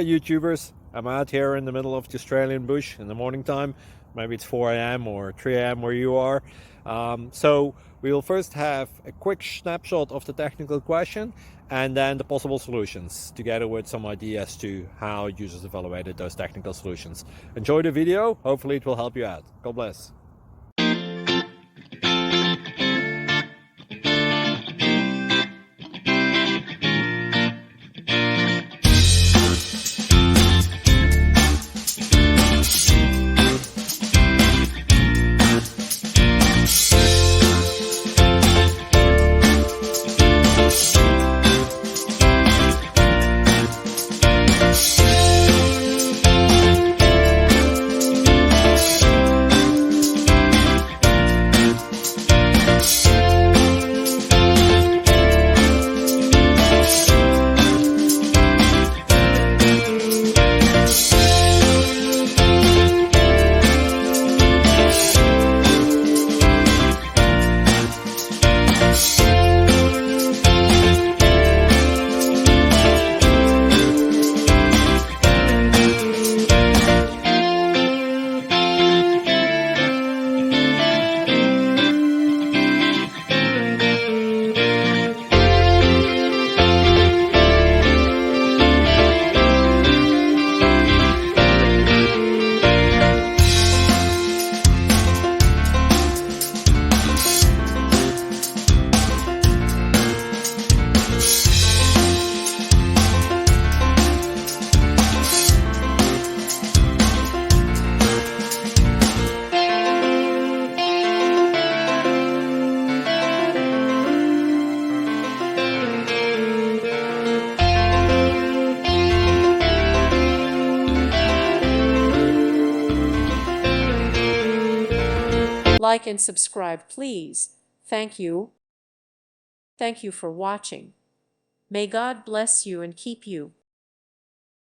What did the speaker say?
YouTubers. I'm out here in the middle of the Australian bush in the morning time. Maybe it's 4 a.m. or 3 a.m. where you are. So we will first have a quick snapshot of the technical question and then the possible solutions, together with some ideas to how users evaluated those technical solutions. Enjoy the video. Hopefully it will help you out. God bless. Like and subscribe, please. Thank you. Thank you for watching. May God bless you and keep you.